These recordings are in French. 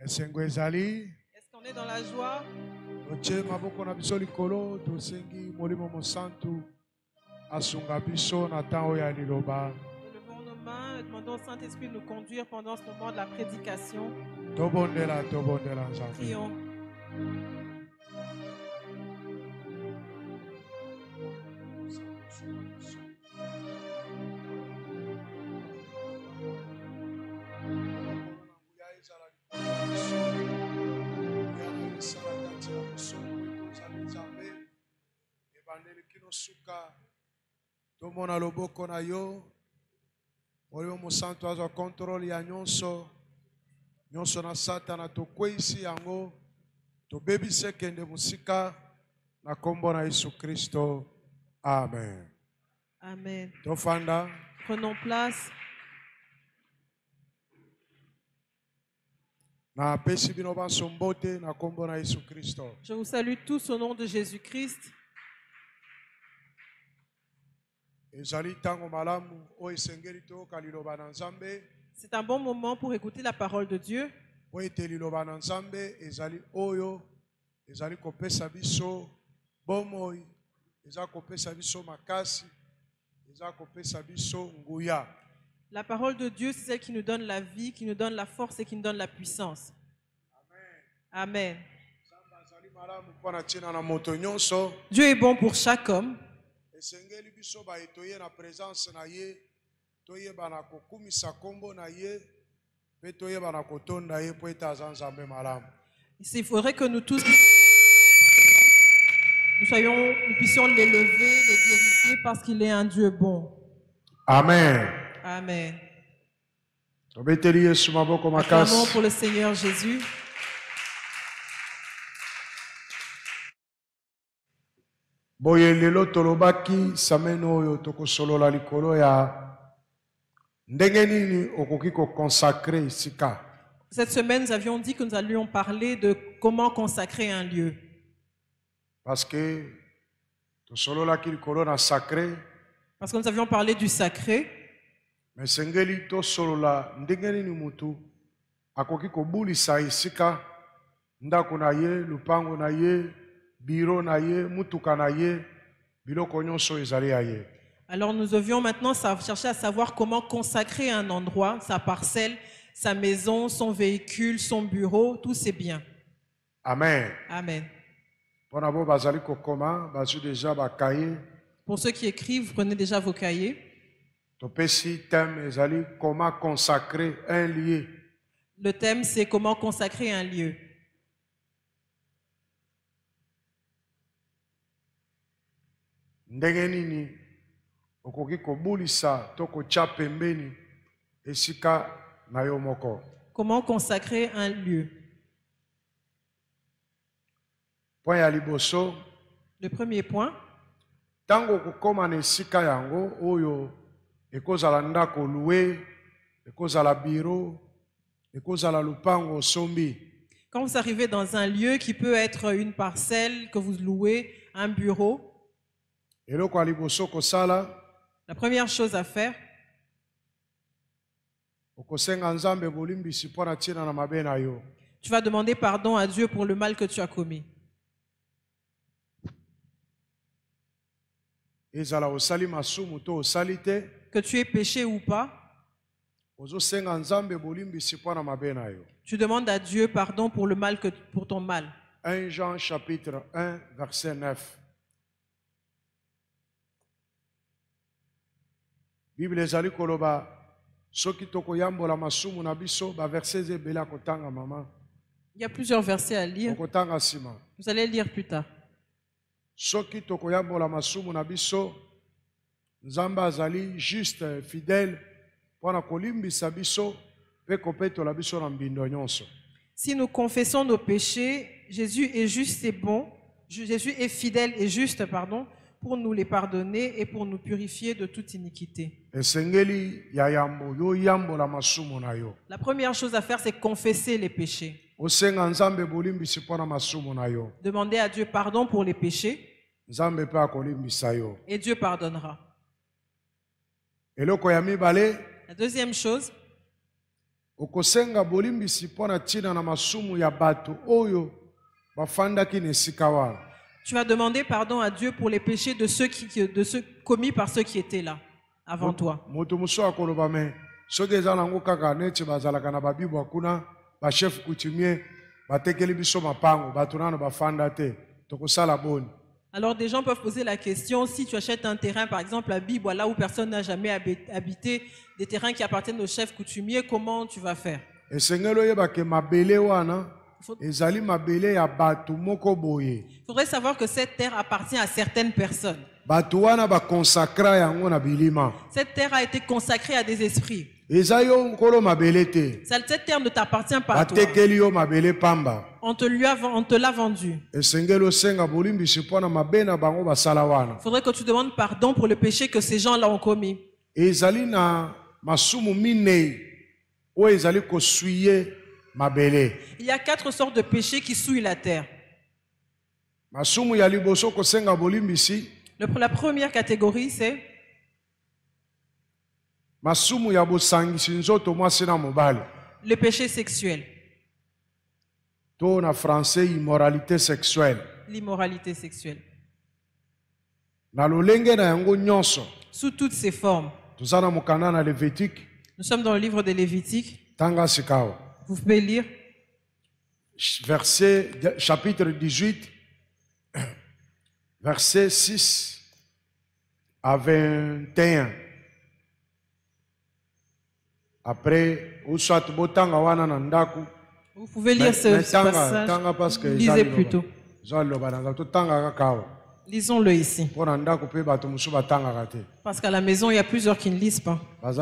Est-ce qu'on est dans la joie? Nous levons nos mains et demandons au Saint-Esprit de nous conduire pendant ce moment de la prédication. Prions. Tomona loboko na yo Molimo Santo aza contrôle ya nyonso na Satana tokwesi yango tobebise kende musika na kombo na Yesu Kristo. Amen. Amen. Tofanda. Prenons place. Na pesi bino banso mbote na kombo na Yesu Kristo. Je vous salue tous au nom de Jésus-Christ. C'est un bon moment pour écouter la parole de Dieu. La parole de Dieu, c'est celle qui nous donne la vie, qui nous donne la force et qui nous donne la puissance. Amen. Dieu est bon pour chaque homme. Il faudrait que nous tous nous puissions l'élever, le glorifier parce qu'il est un Dieu bon. Amen. Amen. Acclamons pour le Seigneur Jésus. Boye lelo tolobaki sameno oyo tokosolola likolo ya ndenge nini okoki ko consacrer isika. Cette semaine, nous avions dit que nous allions parler de comment consacrer un lieu. Parce que tosololaki likolo na sacré. Parce que nous avions parlé du sacré. Mais sengeli tosolola ndenge nini mutu akoki ko bulisa isika ndako na ye, lupango na ye. Alors nous devions maintenant chercher à savoir comment consacrer un endroit, sa parcelle, sa maison, son véhicule, son bureau, tous ses biens. Amen. Amen. Pour ceux qui écrivent, prenez déjà vos cahiers. Comment consacrer un lieu. Le thème, c'est comment consacrer un lieu. Ndenge nini okoki kobulisa toko cha pembeni esika na yo moko. Comment consacrer un lieu? Point ya liboso. Le premier point. Tango kokoma na esika yango oyo ekozala ndako loué, ekozala bureau, ekozala lupango sombi. Quand vous arrivez dans un lieu qui peut être une parcelle que vous louez, un bureau. La première chose à faire, tu vas demander pardon à Dieu pour le mal que tu as commis. Que tu aies péché ou pas, tu demandes à Dieu pardon pour le mal pour ton mal. 1 Jean chapitre 1 verset 9. Bible ezali koloba soki tokoyambola masumu na biso ba versets ebela kotanga mama. Il y a plusieurs versets à lire. Kotanga sima. Vous allez lire plus tard. Soki tokoyambola masumu na biso Nzamba azali juste fidèle pona kolimbisa biso pe kopetola biso na mbindo nyonso. Si nous confessons nos péchés, Jésus est juste et bon. Jésus est fidèle et juste, pardon, pour nous les pardonner et pour nous purifier de toute iniquité. La première chose à faire, c'est confesser les péchés. Demandez à Dieu pardon pour les péchés. Et Dieu pardonnera. La deuxième chose, okosenga bolimbisi mpona ntina na masumu ya bato oyo bafandaki na esika wana. Tu vas demander pardon à Dieu pour les péchés de ceux commis par ceux qui étaient là avant toi. Moto mosusu akoloba me soki eza nango kaka neti bazalaka na babibwa kuna bachef coutumier batekeli biso mapango bato nano bafanda te tokosala boni. Alors des gens peuvent poser la question, si tu achètes un terrain par exemple à Bibwa, là où personne n'a jamais habité, des terrains qui appartiennent aux chefs coutumiers, comment tu vas faire? Esengelo yebake mabele wana ezali mabele ya bato moko boye. Il faudrait savoir que cette terre appartient à certaines personnes. Bato wana ba consacra yango na bilima. Cette terre a été consacrée à des esprits. Ezayo nkolo mabele te. Cette terre ne t'appartient pas à toi. Batekeli yo mabele pamba. On te l'a vendu. Esengelo senga bolimbisi mpona mabena bango basala wana. Il faudrait que tu demandes pardon pour le péché que ces gens-là ont commis. Ezali na masumu minei o ezali kosuye mabele. Il y a 4 sortes de péchés qui souillent la terre. Masumu ya liboso kosenga bolimbisi. La première catégorie, c'est masumu ya bosangisi nzoto mwasi na mobali. Le péché sexuel. To na français immoralité sexuelle. L'immoralité sexuelle. Na lolenge na yango nyonso. Sous toutes ses formes. Tozana mokanda na Lévitique. Nous sommes dans le livre de Lévitique. Tanga sikao. Vous pouvez lire. Chapitre 18, verset 6 à 21. Après, vous pouvez lire ce passage. Lisez plutôt. Lisons-le ici. Parce qu'à la maison, il y a plusieurs qui ne lisent pas. Ils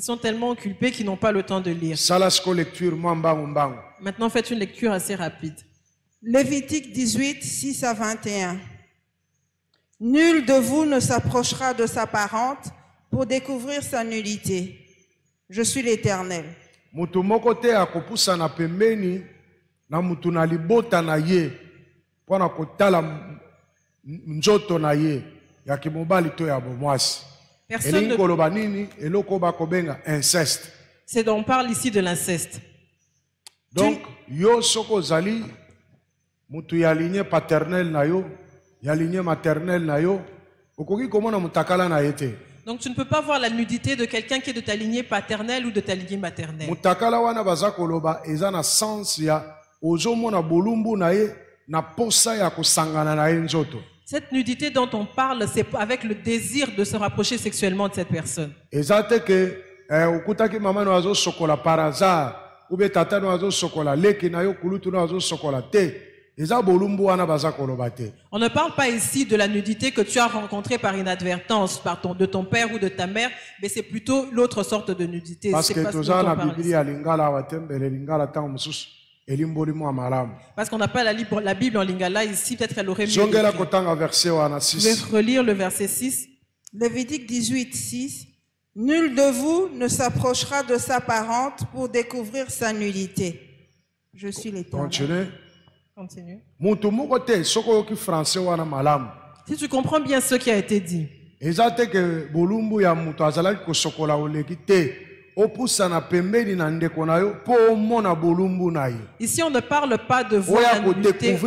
sont tellement occupés qu'ils n'ont pas le temps de lire. Maintenant, faites une lecture assez rapide. Lévitique 18, 6 à 21. Nul de vous ne s'approchera de sa parente pour découvrir sa nullité. Je suis l'Éternel. C'est dont on parle ici de l'inceste. Donc, yo soko zali mutu ya lignée paternelle na yo, ya lignée maternelle na yo, okoki komona mutakala na yete. Donc tu ne peux pas voir la nudité de quelqu'un qui est de ta lignée paternelle ou de ta lignée maternelle. Mutakala wana baza koloba eza na sens ya ozomona bolumbu na ye na posa ya kosangana na ye nzoto. Cette nudité dont on parle, c'est avec le désir de se rapprocher sexuellement de cette personne. Ezate que okutaki mama no azo sokola par hasard, ou bien tata no azo sokola leki na yo kulutu no azo sokola te. On ne parle pas ici de la nudité que tu as rencontrée par inadvertance de ton père ou de ta mère, mais c'est plutôt l'autre sorte de nudité. Parce que parce qu'on n'a pas la Bible en lingala ici, peut-être qu'elle aurait mieux. Vous pouvez relire le verset 6. Lévitique 18, 6. Nul de vous ne s'approchera de sa parente pour découvrir sa nullité. Je suis l'Éternel. Continue. Si tu comprends bien ce qui a été dit. Ici, on ne parle pas de voir la nudité, de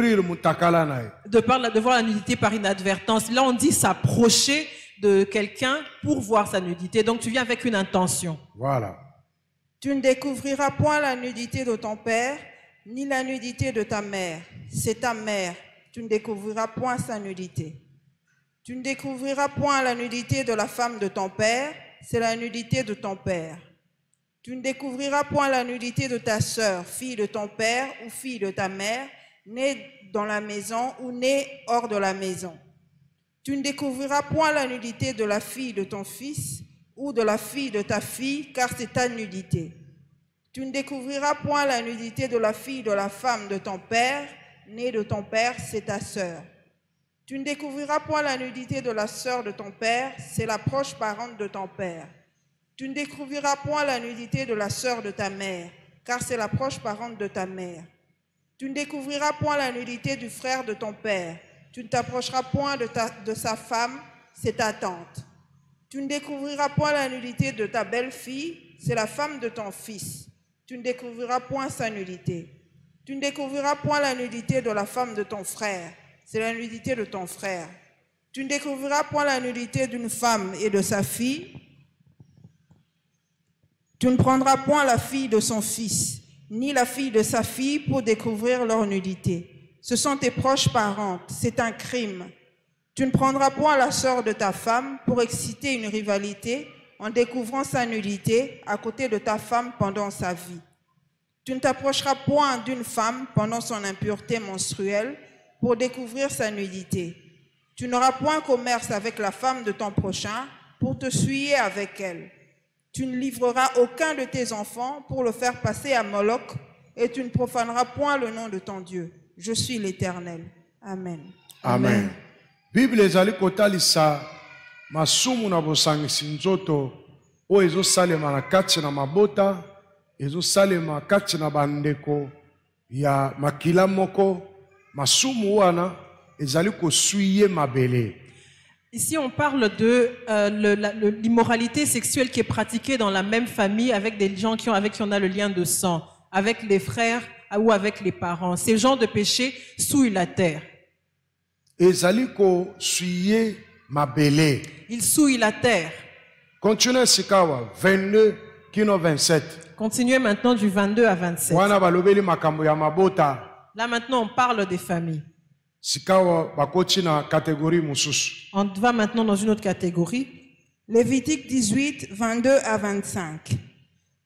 voir la nudité par inadvertance. Là, on dit s'approcher de quelqu'un pour voir sa nudité. Donc, tu viens avec une intention. Voilà. Tu ne découvriras point la nudité de ton père, ni la nudité de ta mère. C'est ta mère. Tu ne découvriras point sa nudité. Tu ne découvriras point la nudité de la femme de ton père. C'est la nudité de ton père. Tu ne découvriras point la nudité de ta sœur, fille de ton père ou fille de ta mère, née dans la maison ou née hors de la maison. Tu ne découvriras point la nudité de la fille de ton fils ou de la fille de ta fille, car c'est ta nudité. Tu ne découvriras point la nudité de la fille de la femme de ton père, née de ton père, c'est ta sœur. Tu ne découvriras point la nudité de la sœur de ton père, c'est la proche parente de ton père. Tu ne découvriras point la nudité de la sœur de ta mère, car c'est la proche parente de ta mère. Tu ne découvriras point la nudité du frère de ton père. Tu ne t'approcheras point de sa femme, c'est ta tante. Tu ne découvriras point la nudité de ta belle-fille, c'est la femme de ton fils. Tu ne découvriras point sa nudité. Tu ne découvriras point la nudité de la femme de ton frère, c'est la nudité de ton frère. Tu ne découvriras point la nudité d'une femme et de sa fille. Tu ne prendras point la fille de son fils, ni la fille de sa fille pour découvrir leur nudité. Ce sont tes proches parentes, c'est un crime. Tu ne prendras point la sœur de ta femme pour exciter une rivalité en découvrant sa nudité à côté de ta femme pendant sa vie. Tu ne t'approcheras point d'une femme pendant son impureté menstruelle pour découvrir sa nudité. Tu n'auras point commerce avec la femme de ton prochain pour te souiller avec elle. Tu ne livreras aucun de tes enfants pour le faire passer à Moloch et tu ne profaneras point le nom de ton Dieu. Je suis l'Éternel. Amen. Amen. Bible ezali kotalisa masumu na bosangisi nzoto o ezosalema na kati na mabota ezosalema kati na bandeko ya makila moko masumu wana ezali kosuye mabele. Ici, on parle de l'immoralité sexuelle qui est pratiquée dans la même famille avec des gens avec qui on a le lien de sang, avec les frères ou avec les parents. Ces genres de péchés souillent la terre. Ezali kosuye mabele. Ils souillent la terre. Continuez sikawa 22 kino 27. Continuez maintenant du 22 à 27. Wana balobeli makambo ya mabota. Là maintenant, on parle des familles. Sikawa bakoti na catégorie mususu. On va maintenant dans une autre catégorie. Lévitique 18, 22 à 25.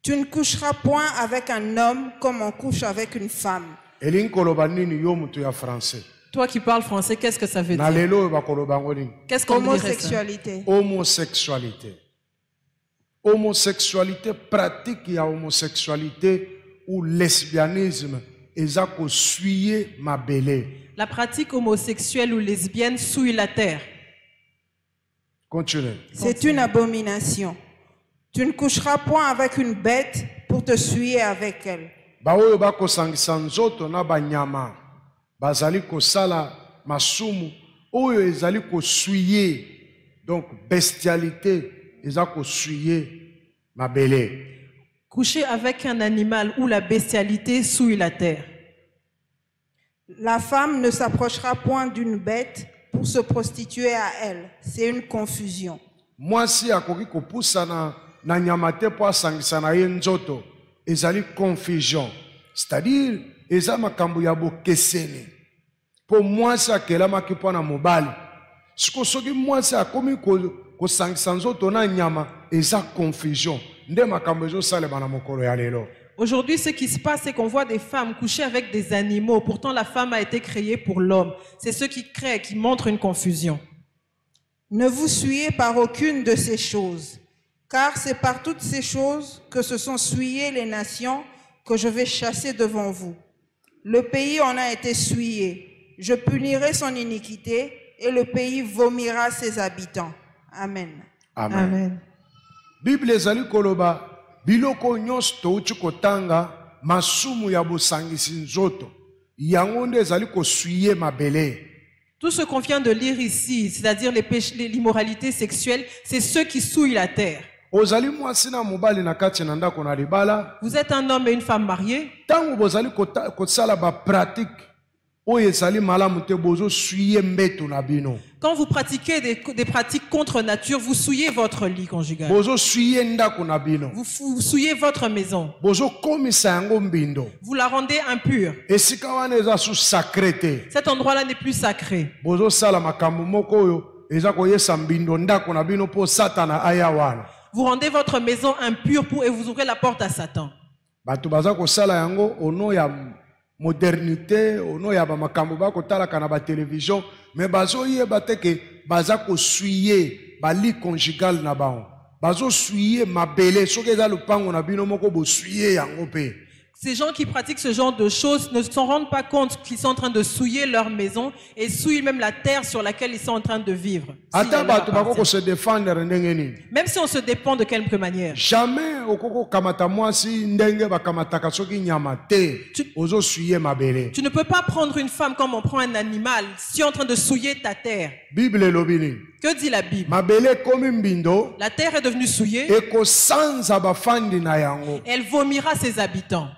Tu ne coucheras point avec un homme comme on couche avec une femme. Elin koloba nini yo mutu ya français. Toi qui parles français, qu'est-ce que ça veut dire? Qu'est-ce qu'on dirait? Homosexualité. Homosexualité. Homosexualité, pratique ya homosexualité ou lesbianisme, ezako suye mabele. La pratique homosexuelle ou lesbienne souille la terre. Continuez. C'est une abomination. Tu ne coucheras point avec une bête pour te souiller avec elle. Baoyo bako sangisa nzoto na banyama. Bazali kosala masumu. Oyo ezali kosuye. Donc bestialité, ezako suye mabele. Coucher avec un animal ou la bestialité souille la terre. La femme ne s'approchera point d'une bête pour se prostituer à elle. C'est une confusion. Moi si akoki kopusa na nyamate po asangisa na ye nzoto, ezali confusion. C'est-à-dire, eza makambo ya bokeseni. Po mwasi akelamaki po na mobali. Siko soki mwasi akomi kosangisa nzoto na nyama, eza confusion. Nde makambo ezosalema na mokolo ya lelo. Aujourd'hui, ce qui se passe, c'est qu'on voit des femmes coucher avec des animaux. Pourtant, la femme a été créée pour l'homme. C'est ce qui crée, qui montre une confusion. Ne vous souillez par aucune de ces choses, car c'est par toutes ces choses que se sont souillées les nations que je vais chasser devant vous. Le pays en a été souillé. Je punirai son iniquité et le pays vomira ses habitants. Amen. Amen. Amen. Bible ezali koloba biloko nyonso touti kotanga masumu ya bosangisi nzoto yango nde ezali kosuye mabele. Tout ce qu'on vient de lire ici, c'est-à-dire l'immoralité sexuelle, c'est ceux qui souillent la terre. Ozali mwasi na mobali na kati na ndako na libala. Vous êtes un homme et une femme mariés. Tango bozali kosala ba pratique oyo ezali malamu te bozo suye mbeto na bino. Quand vous pratiquez des pratiques contre nature, vous souillez votre lit conjugal. Bozo suye ndako na bino. Vous souillez votre maison. Bozo komisa yango mbindo. Vous la rendez impure. Esika wana eza su sacré te. Cet endroit-là n'est plus sacré. Bozo sala makambo moko oyo eza koyesa mbindo ndako na bino po Satana aya wana. Vous rendez votre maison impure et vous ouvrez la porte à Satan. Batu baza kosala yango ono ya modernité, ono ya ba makambo ba kotalaka na ba télévision, mais bazo yeba te ke baza ko suyer ba lit conjugal na bao. Bazo suyer mabele soki eza lupango na bino moko bo suyer yango pe. Ces gens qui pratiquent ce genre de choses ne se rendent pas compte qu'ils sont en train de souiller leur maison et souillent même la terre sur laquelle ils sont en train de vivre. Ata bato bako se défendre ndenge nini. Même si on se dépend de quelque manière. Jamais okoko kamata mwasi ndenge bakamataka soki nyama te ozo suyer mabele. Tu ne peux pas prendre une femme comme on prend un animal si tu es en train de souiller ta terre. Bible lobini. Que dit la Bible? Mabele komi mbindo. La terre est devenue souillée. Eko sanza bafandi na yango. Elle vomira ses habitants.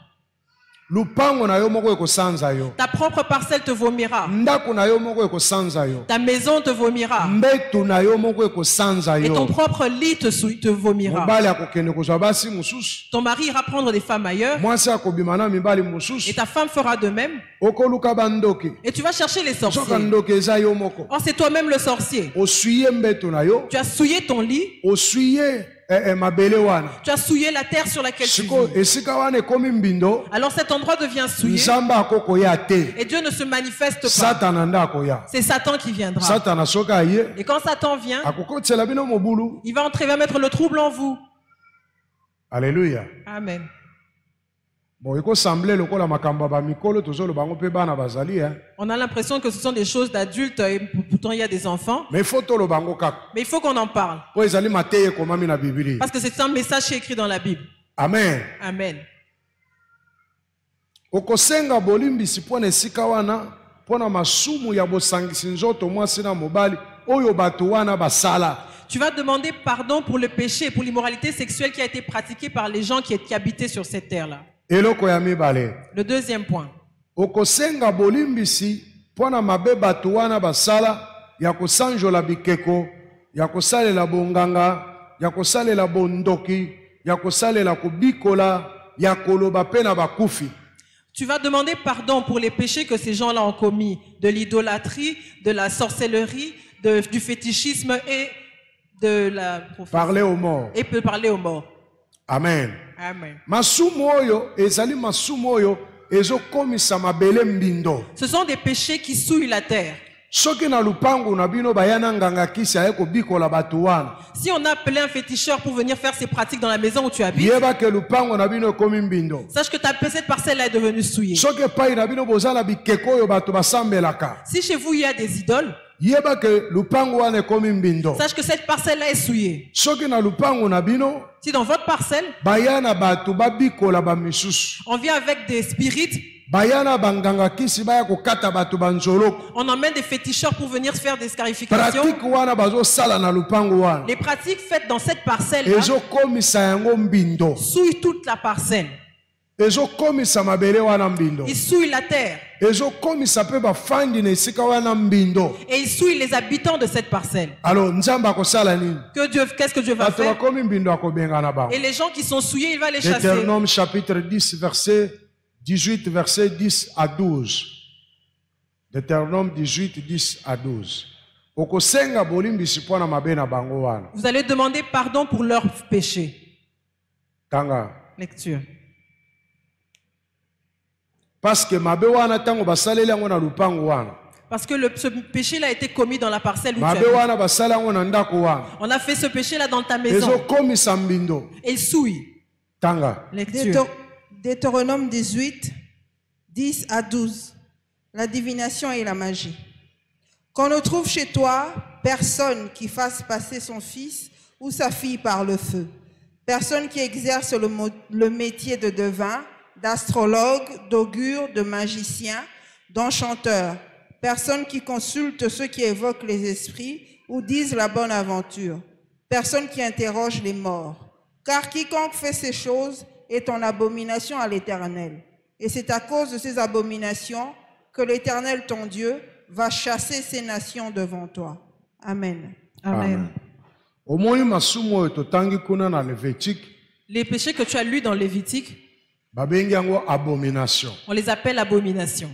Lupango na yo moko eko sanza yo. Ta propre parcelle te vomira. Ndako na yo moko eko sanza yo. Ta maison te vomira. Mbetu na yo moko eko sanza yo. Et ton propre lit te vomira. Mobali akokende kozwa basi mususu. Ton mari ira prendre des femmes ailleurs. Mwasi akobima na mibali mususu. Et ta femme fera de même. Okoluka bandoki. Et tu vas chercher les sorciers. Soka ndoki eza yo moko. Or c'est toi-même le sorcier. Osuye mbetu na yo. Tu as souillé ton lit. Osuye mabele wana. Tu as souillé la terre sur laquelle tu Siko vis. esika wana ekomi mbindo. Alors cet endroit devient souillé. Nzamba akokoya te. Et Dieu ne se manifeste pas. Satana nda akoya. C'est Satan qui viendra. Satana soka ye. Et quand Satan vient, Akokotsela bino mobulu. il va entrer, il va mettre le trouble en vous. Alléluia. Amen. Bon, eko semble lokola makamba ba mikolo tozolo bango pe bana bazali hein. On a l'impression que ce sont des choses d'adultes et pourtant il y a des enfants. Mais faut tolo bango kaka. Mais il faut qu'on en parle. Po ezali mateye komami na Biblia. Parce que c'est un message qui est écrit dans la Bible. Amen. Amen. Okosenga bolimbisi pona esika wana pona masumu ya bosangisi nzoto mwasi na mobali oyo bato wana basala. Tu vas demander pardon pour le péché, pour l'immoralité sexuelle qui a été pratiquée par les gens qui habitaient sur cette terre-là. Eloko ya mibale. Le deuxième point. Okosenga bolimbisi pona mabe bato wana basala ya kosanjola bikeko, ya kosalela bonganga, ya kosalela bondoki, ya kosalela kubikola, ya koloba pe na bakufi. Tu vas demander pardon pour les péchés que ces gens-là ont commis, de l'idolâtrie, de la sorcellerie, du fétichisme et de la prophétie. Parler aux morts. Et peut parler aux morts. Amen. Amen. Masumu oyo ezali masumu oyo ezokomisa mabele mbindo. Ce sont des péchés qui souillent la terre. Soki na lupangu na bino bayana nganga kisi ayeko bikola bato wana. Si on a appelé un féticheur pour venir faire ses pratiques dans la maison où tu habites, Yeba ke lupangu na bino ekomi mbindo. sache que cette parcelle-là est devenue souillée. Soki pai na bino bozala bikeko oyo bato basambelaka. Si chez vous il y a des idoles, Yeba ke lupangu wana ekomi mbindo. sache que cette parcelle-là est souillée. Soki na lupangu na bino Si dans votre parcelle, bayana bato babikola ba misusu. on vient avec des spirites, Bayana banganga kisi baya kokata bato banzoloko. on emmène des féticheurs pour venir faire des scarifications. Pratique wana bazo sala na lupangu wana. Les pratiques faites dans cette parcelle-là Ezokomisa yango mbindo. souillent toute la parcelle. Ezokomisa mabele wana mbindo. Ils souillent la terre Ezokomisa pe bafandi na esika wana mbindo. et ils souillent les habitants de cette parcelle. Alors nzamba akosala nini? Qu'est-ce que Dieu va Bato faire? bakomi mbindo akobengana bango. Et les gens qui sont souillés, il va les chasser. Deutéronome chapitre 10 verset 18 verset 10 à 12. Deutéronome 18 10 à 12. Okosenga bolimbisi pona mabe na bango wana. Vous allez demander pardon pour leurs péchés. Tanga. Lecture. Parce que mabe wana tango basaleli yango na lupango wana. Parce que ce péché-là a été commis dans la parcelle où tu Mabe habites. wana basala yango na ndako wana. On a fait ce péché-là dans ta maison. Ezokomisa mbindo. Et il souille. Tanga. Lecture. Deutéronome 18, 10 à 12. La divination et la magie. Qu'on ne trouve chez toi personne qui fasse passer son fils ou sa fille par le feu. Personne qui exerce le métier de devin, d'astrologue, d'augure, de magicien, d'enchanteur. Personne qui consulte ceux qui évoquent les esprits ou disent la bonne aventure. Personne qui interroge les morts. Car quiconque fait ces choses est en abomination à l'Éternel. Et c'est à cause de ces abominations que l'Éternel, ton Dieu, va chasser ces nations devant toi. Amen. Amen. Omoni masumu oyo totangi kuna na Lévitique. Les péchés que tu as lus dans Lévitique, Babengi yango abomination. on les appelle abominations.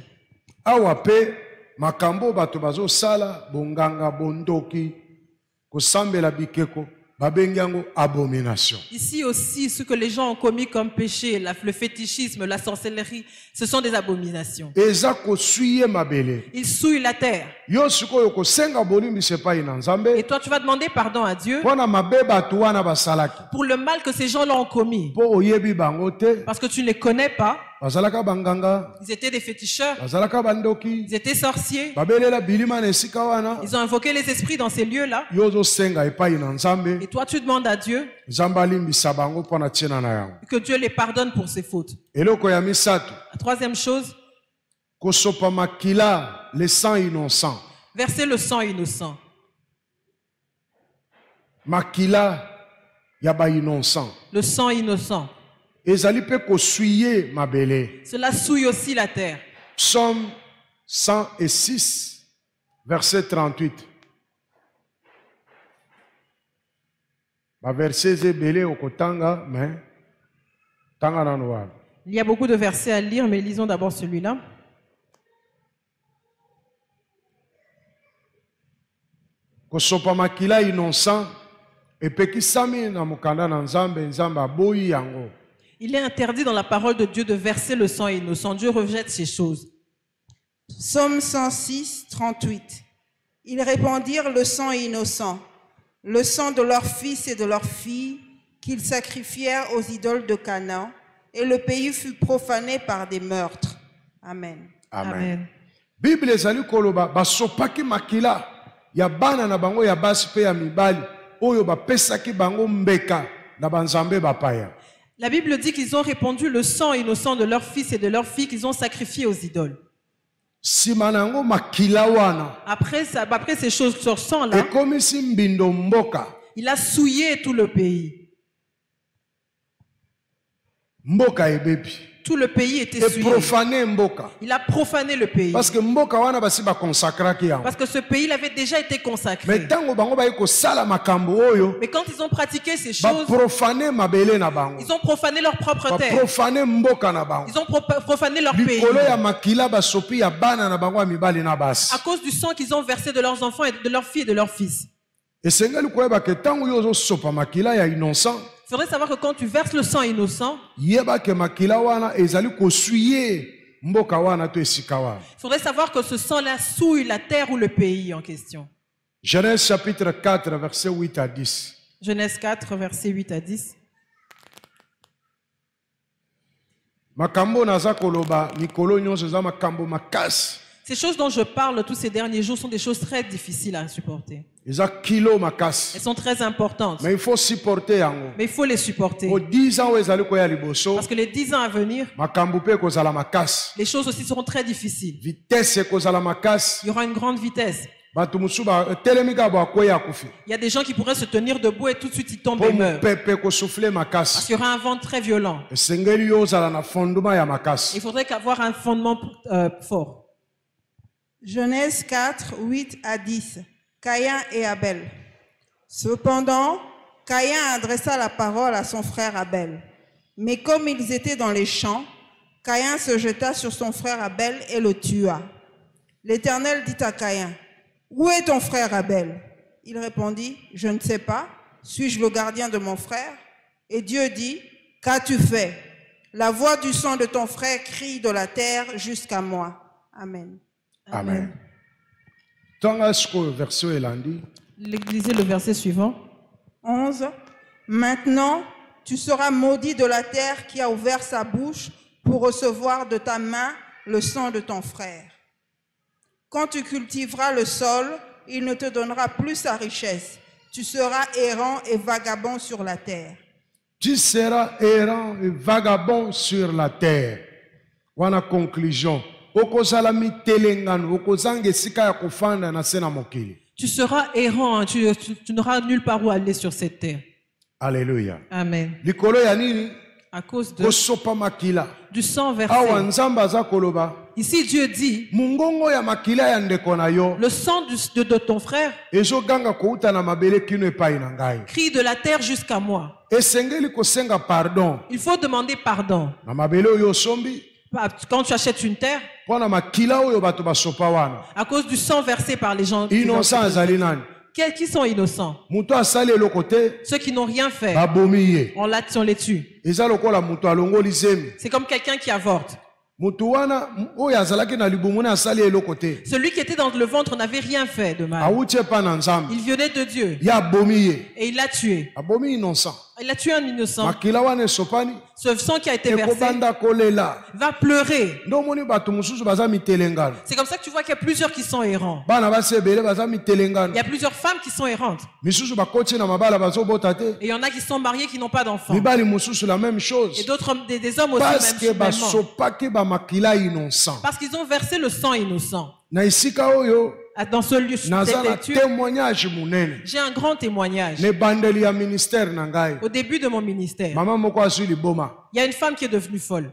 Awa pe makambo bato bazo sala bonganga bondoki kosambela bikeko babengi yango abomination. Ici aussi, ce que les gens ont commis comme péché, le fétichisme, la sorcellerie, ce sont des abominations. Eza kosuye mabele. Ils souillent la terre. Yo sikoyo kosenga bolimbisi epai na Et Nzambe toi, tu vas demander pardon à Dieu mpona mabe bato wana basalaki. pour le mal que ces gens-là ont commis. Po oyebi bango te, Parce que tu ne les connais pas. bazalaka banganga, Ils étaient des féticheurs. bazalaka bandoki, Ils étaient sorciers. babelela bilima na esika wana, Ils ont invoqué les esprits dans ces lieux-là. yo ozosenga epai na Nzambe, Et toi, tu demandes à Dieu Nzambe alimbisa bango mpo na tiena na yango. que Dieu les pardonne pour ses fautes. Eloko ya misato, La troisième chose, kosopa makila, le sang innocent. verser le sang innocent. Makila ya ba innocent. Le sang innocent. Ezali pe kosuye mabele. Cela souille aussi la terre. Psaume 106, verset 38. Ba verset ebele okotanga, mais tanga na noir. Il y a beaucoup de versets à lire, mais lisons d'abord celui-là. Kosopa makila innocent epekisami na mukanda na Nzambe, Nzambe aboyi yango. Il est interdit dans la parole de Dieu de verser le sang innocent. Dieu rejette ces choses. Psaume 106, 38. Ils répandirent le sang innocent, le sang de leurs fils et de leurs filles, qu'ils sacrifièrent aux idoles de Canaan, et le pays fut profané par des meurtres. Amen. Amen. Bible ezali koloba basopaki makila ya bana na bango ya basi pe ya mibali oyo bapesaki bango mbeka na banzambe bapaya. La Bible dit qu'ils ont répandu le sang innocent de leurs fils et de leurs filles qu'ils ont sacrifiés aux idoles. Sima na yango makila wana Après ces choses sur sang-là, ekomisi mbindo mboka. il a souillé tout le pays. Mboka ebebi. Tout le pays était Et souillé. profané mboka. Il a profané le pays. Parce que mboka wana basi ba consacraki yango. Parce que ce pays il avait déjà été consacré. Mais tango bango ba yeko sala makambo oyo, Mais quand ils ont pratiqué ces ba choses, profané mabele na bango. ils ont profané leur propre Ba terre. profané mboka na bango. Ils ont profané leur pays. Likolo ya makila ba sopi ya bana na bango ya mibali na basi. À cause du sang qu'ils ont versé de leurs enfants et de leurs filles et de leurs fils. Esengeli koyeba ke tango yo ozosopa makila ya innocent, Il faudrait savoir que quand tu verses le sang innocent, yeba ke makila wana ezali kosuye mboka wana to esika wana. il faudrait savoir que ce sang-là souille la terre ou le pays en question. Genèse chapitre 4 verset 8 à 10. Genèse 4, versets 8 à 10. Makambo naza koloba mikolo nyonso za makambo makasi. Ces choses dont je parle tous ces derniers jours sont des choses très difficiles à supporter. Eza kilo makasi. Elles sont très importantes. Mais il faut supporter yango. Mais il faut les supporter. Au 10 ans ezali koya liboso, Parce que les 10 ans à venir, makambo pe kozala makasi. les choses aussi seront très difficiles. Vitesse kozala makasi. Il y aura une grande vitesse. Bato musu ba telemika ba koya kufi. Il y a des gens qui pourraient se tenir debout et tout de suite ils tombent et Po meurent. pepe ko souffler Parce makasi. qu'il y aura un vent très violent. Esengeli yo zala na fondement ya makasi. Il faudrait qu'avoir un fondement fort. Genèse 4, 8 à 10. Caïn et Abel. Cependant, Caïn adressa la parole à son frère Abel. Mais comme ils étaient dans les champs, Caïn se jeta sur son frère Abel et le tua. L'Éternel dit à Caïn, « Où est ton frère Abel ?» Il répondit, « Je ne sais pas. Suis-je le gardien de mon frère ?» Et Dieu dit, « Qu'as-tu fait ? La voix du sang de ton frère crie de la terre jusqu'à moi. » Amen. Amen. Tanga siko verset elandi. Lisez le verset suivant. 11. Maintenant, tu seras maudit de la terre qui a ouvert sa bouche pour recevoir de ta main le sang de ton frère. Quand tu cultiveras le sol, il ne te donnera plus sa richesse. Tu seras errant et vagabond sur la terre. Tu seras errant et vagabond sur la terre. Wana conclusion. Okozala mitelengano, okozanga esika ya kofanda na se na mokili. Tu seras errant, hein, tu n'auras nulle part où aller sur cette terre. Alléluia. Amen. Likolo ya nini? À cause de, Kosopa makila. du sang Awa versé. nzamba za koloba. Ici, Dieu dit, Mungongo ya makila ya ndeko na yo. le sang de ton frère Ezo ganga kouta na mabele kino epai na ngai. crie de la terre jusqu'à moi. Esengeli kosenga pardon. Il faut demander pardon. Na mabele oyo sombi. Quand tu achètes une terre, Pona makila oyo bato basopa wana. à cause du sang versé par les gens Innocent azali nani? qui sont innocents, Muto asali eloko te. ceux qui n'ont rien fait, Babomi ye. on les tue. Eza lokola muto alongoli zemi. C'est comme quelqu'un qui avorte. mutu wana oyo azalaki na libumu na asali eloko te. Celui qui était dans le ventre n'avait rien fait de mal. Awuti epa na Nzambe. Il venait de Dieu Ya abomi ye. et il l'a tué. Abomi innocent. Il a tué un innocent. Makila wana esopani. Ce sang qui a été versé Ekobanda kolela. va pleurer. Ndo moni bato mususu baza mitelengano. C'est comme ça que tu vois qu'il y a plusieurs qui sont errants. Bana basi ebele baza mitelengano. Il y a plusieurs femmes qui sont errantes. Misusu bakoti na mabala bazobota te. Et il y en a qui sont mariés qui n'ont pas d'enfants. Mibali mususu la même chose. Et d'autres, des hommes aussi Parce que même. basopaki ba makila innocent. Parce qu'ils ont versé le sang innocent. Na isika oyo Dans ce lieu, naza na cette étude, témoignage munene. j'ai un grand témoignage. Ne bandeli ya ministère na ngai. Au début de mon ministère, Mama moko azwi liboma. il y a une femme qui est devenue folle.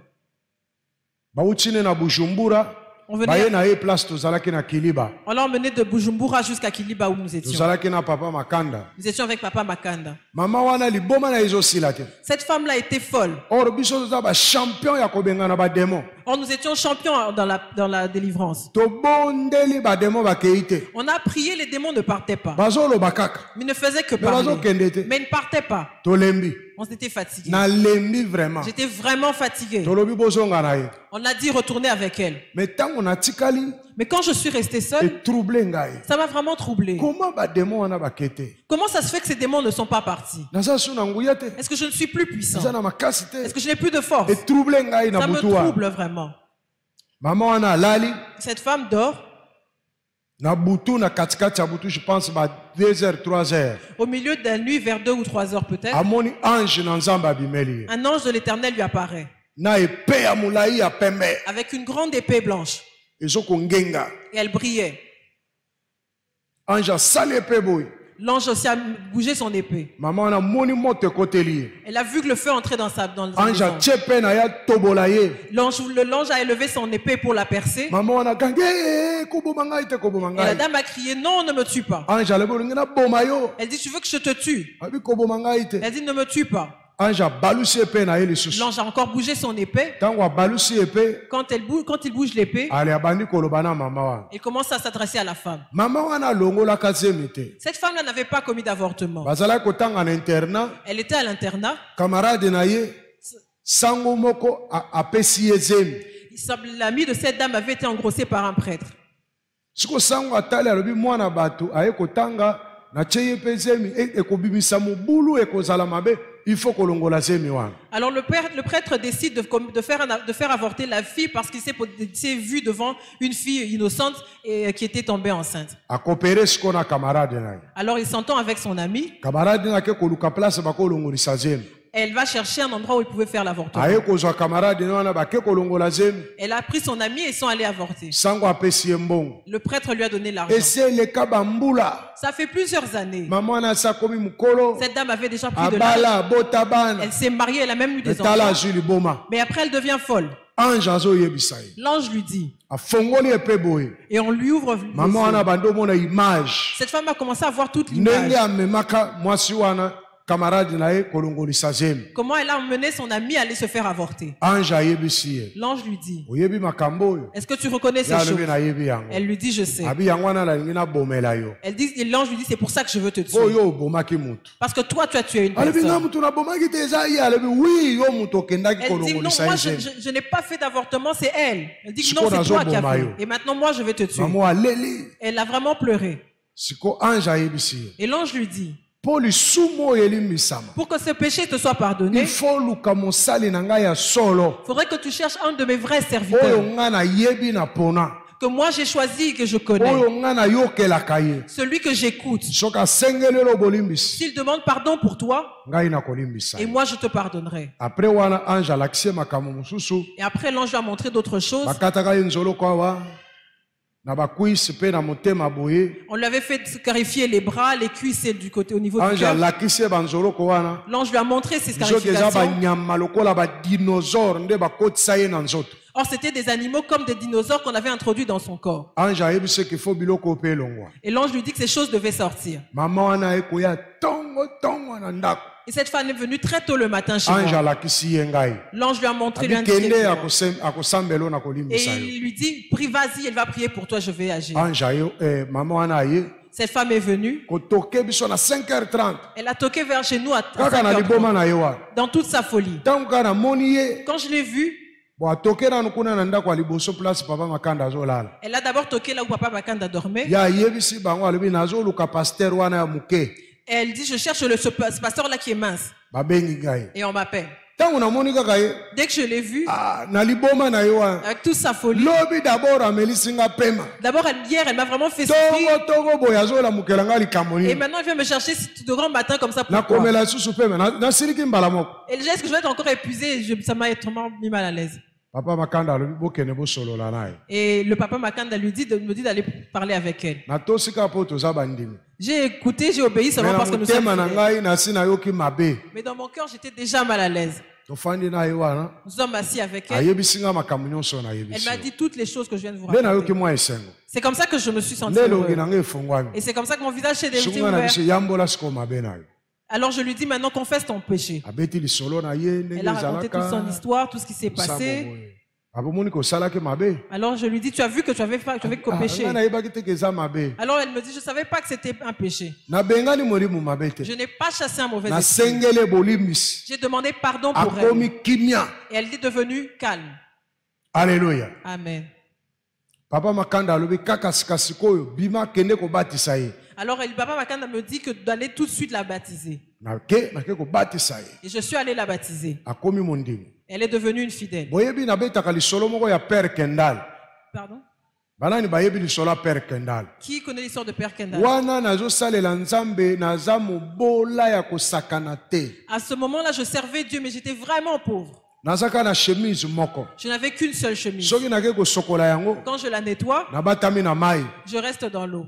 Bauti na Bujumbura. On Baye venait, na ye place tozalaki na Kiliba. on l'a emmené de Bujumbura jusqu'à Kiliba où nous étions. Tozalaki na papa Makanda. Nous étions avec papa Makanda. Mama wana liboma na ezosila te. Cette femme-là était folle. Or biso toza ba champion ya kobenga na ba démon. Or, nous étions champions dans la délivrance. Tobondeli ba démon ba keite. On a prié, les démons ne partaient pas. Bazolo bakaka. Mais ils ne faisaient que Mais bazo parler. kende te. Mais ils ne partaient pas. Tolembi. On s'était fatigués. Na lembi vraiment. J'étais vraiment fatigué. Tolobi bozonga na ye. On a dit retourner avec elle. Mais tango na tikali Mais quand je suis restée seule, et troublé ngai. ça m'a vraiment troublé. Comment ba démon wana ba kete? Comment ça se fait que ces démons ne sont pas partis? Naza suna nguya te. Est-ce que je ne suis plus puissant? Naza na makasi Est-ce te. que je n'ai plus de force? Et troublé ngai na Ça me butuwa. trouble vraiment. Maman wana lali. Cette femme dort. Na butu na katikati ya butu je pense ba 2h 3h. Au milieu de la nuit, vers 2 ou 3 heures peut-être, Amoni ange na nzambe abimeli. un ange de l'Éternel lui apparaît Na epée ya mulai ya pembe. avec une grande épée blanche. Ezoko ngenga. Et elle brillait. Ange asali epée boy. L'ange aussi a bougé son épée. Maman wana moni moto ekoteli. Elle a vu que le feu entrait dans sa Ange maison. atie pe na ya tobola ye. L'ange a élevé son épée pour la percer. Maman wana gange koboma ngai te koboma Et la ngai. dame a crié, non, ne me tue pas. Ange alobi olingi na boma yo. Elle dit, tu veux que je te tue? Abi koboma ngai te. Elle dit, ne me tue pas. Ange abalusi epée na ye lisusu. L'ange a encore bougé son épée. Tango abalusi epée, Quand il bouge l'épée, ale abandi koloba na mama wana. il commence à s'adresser à la femme. Mama wana alongolaka zemi te. Cette femme-là n'avait pas commis d'avortement. Bazalaki kotanga na internat. Elle était à l'internat. Camarade na ye sango moko apesi ye zemi. L'ami de cette dame avait été engrossé par un prêtre. Siko sango atali alobi mwana bato aye kotanga na tie ye pe zemi ekobimisa mobulu ekozala mabe il faut kolongola zemi wana. Alors le prêtre décide de faire avorter la fille parce qu'il s'est vu devant une fille innocente et qui était tombée enceinte. Akopere siko na camarade na ye. Alors il s'entend avec son ami. Camarade na ke koluka place bakolongolisa zemi. Elle va chercher un endroit où il pouvait faire l'avortement. Aye kozwa camarade na wana bake kolongola zemi. Elle a pris son ami et ils sont allés avorter. Sango apesi ye mbongo. Le prêtre lui a donné l'argent. Ese leka bambula. Ça fait plusieurs années. Mama wana sakomi mukolo. Cette dame avait déjà pris de l'âge. Abala botabana. Elle s'est mariée, elle a même eu des Etala enfants. azwi liboma. Mais après, elle devient folle. Ange azoyebisa ye. L'ange lui dit, Afongoli epée boye. et on lui ouvre les Mama wana yeux. bando mona image. Cette femme a commencé à voir toute Ndenge l'image. amemaka mwasi wana camarade na ye kolongolisa zemi. Comment elle a emmené son ami à aller se faire avorter. Ange ayebisi ye. L'ange lui dit, Oyebi makambo oyo. est-ce que tu reconnais ces Ya choses? alobi nayebi yango. Elle lui dit, je sais. Abi yango wana nalingi nabomela yo. Elle dit, et l'ange lui dit, c'est pour ça que je veux te tuer. Oyo obomaki mutu. Parce que toi, tu as tué une Alobi nga personne. mutu nabomaki te eza ye. Alobi oui yo mutu okendaki Elle dit, non, kolongolisa moi, ye zemi. je n'ai pas fait d'avortement, c'est elle. Elle dit, Siko non, c'est toi qui as nazoboma yo. fait. Et maintenant, moi, je vais te tuer. Mama aleli. Elle a vraiment pleuré. Siko ange ayebisi ye. Et l'ange lui dit, Po lisumu oyo elimbisama. pour que ce péché te soit pardonné, Il faut luka mosali na ngai ya solo. il faudrait que tu cherches un de mes vrais Oyo serviteurs. nga nayebi na pona. Que moi, j'ai choisi et que je connais. Oyo nga nayokelaka ye. Celui que j'écoute. Soki asengeleli bolimbisi. S'il demande pardon pour toi, Ngai nakolimbisa et ye. moi, je te pardonnerai. Après wana ange alakisi ye makambo mosusu. Et après, l'ange lui a montré d'autres choses. Bakataka ye nzoloko awa. Na bakwisi pe na motema boye. On lui avait fait scarifier les bras, les cuisses et du côté au niveau du Ange cœur. alakisi ye banzoloko wana. L'ange lui a montré ces Soki eza scarifications. banyama lokola badinosaure nde bakotisa ye na nzoto. Or, c'était des animaux comme des dinosaures qu'on avait introduits dans son corps. Ange ayebisi eke fo biloko pe elongwa. Et l'ange lui dit que ces choses devaient sortir. Mama wana ekoya tongo na ndako. Et cette femme est venue très tôt le matin chez Ange moi. alakisi ye ngai. L'ange lui a montré, lui a Abi indiqué. kende akosambela na Et kolimbisa yo. il lui dit, prie, vas-y, elle va prier pour toi, je vais agir. Ange ayo mama wana aye Cette femme est venue. kotoke biso na 5h30. Elle a toqué vers chez nous à Kaka na 5h30, liboma na ye wana. dans toute sa folie. Tango kaka namoni ye Quand je l'ai vue, Bon, atokera nukuna nanda kwa liboso place papa Makanda azolala. Elle a d'abord toqué là où papa Makanda dormait. Ya yebisi bango alobi nazoluka pasteur wana ya muke. Elle dit, je cherche ce pasteur-là qui est mince. Babengi ngai. Et on m'appelle. Tango namoni kaka ye. Dès que je l'ai vu, Na liboma na yo wana. avec toute sa folie, Lobi d'abord amelisinga pema. d'abord hier, elle m'a vraiment fait souffrir. Tongo boya azola mukelanga likamoni. Et maintenant, elle vient me chercher de grand matin comme ça. Na Pourquoi? komela susu pema. Na siliki mbala moko. Et est-ce que je vais être encore épuisée? Ça m'a vraiment mis mal à l'aise. Papa Makanda alobi bokene bo solo la nae. Et le papa Makanda me dit d'aller parler avec elle. Na tosika po toza bandimi. J'ai écouté, j'ai obéi seulement parce que nous sommes fidèles. Mais dans mon cœur, j'étais déjà mal à l'aise. Nous sommes assis avec elle. Elle m'a dit toutes les choses que je viens de vous raconter. C'est comme ça que je me suis senti heureux. Et c'est comme ça que mon visage s'est ouvert. Alors je lui dis maintenant confesse ton péché. Elle a raconté toute son histoire, tout ce qui s'est passé. Alors je lui dis tu as vu que tu avais péché. Alors elle me dit je ne savais pas que c'était un péché. Je n'ai pas chassé un mauvais esprit. J'ai demandé pardon pour elle. Et elle est devenue calme. Alléluia. Amen. Papa Makanda alobi kaka sikasikoyo bima kende ko batisa ye. Alors papa Makanda me dit que d'aller tout de suite la baptiser. Et je suis allé la baptiser. Elle est devenue une fidèle. Pardon? Qui connaît l'histoire de Père Kendall? À ce moment-là, je servais Dieu, mais j'étais vraiment pauvre. Je n'avais qu'une seule chemise. Quand je la nettoie, je reste dans l'eau.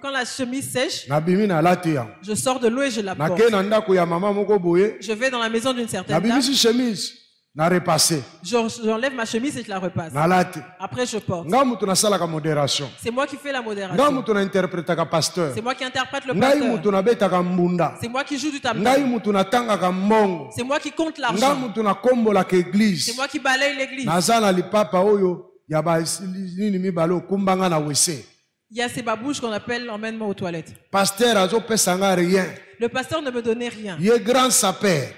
Quand la chemise sèche, je sors de l'eau et je la porte. Je vais dans la maison d'une certaine dame. J'enlève ma chemise et je la repasse. Après je porte. C'est moi qui fais la modération. C'est moi qui interprète le pasteur. C'est moi qui joue du tableau. C'est moi qui compte l'argent. C'est moi qui balaye l'église. Il y a ces babouches qu'on appelle emmène-moi aux toilettes. Le pasteur ne me donnait rien. Il est grand sapeur.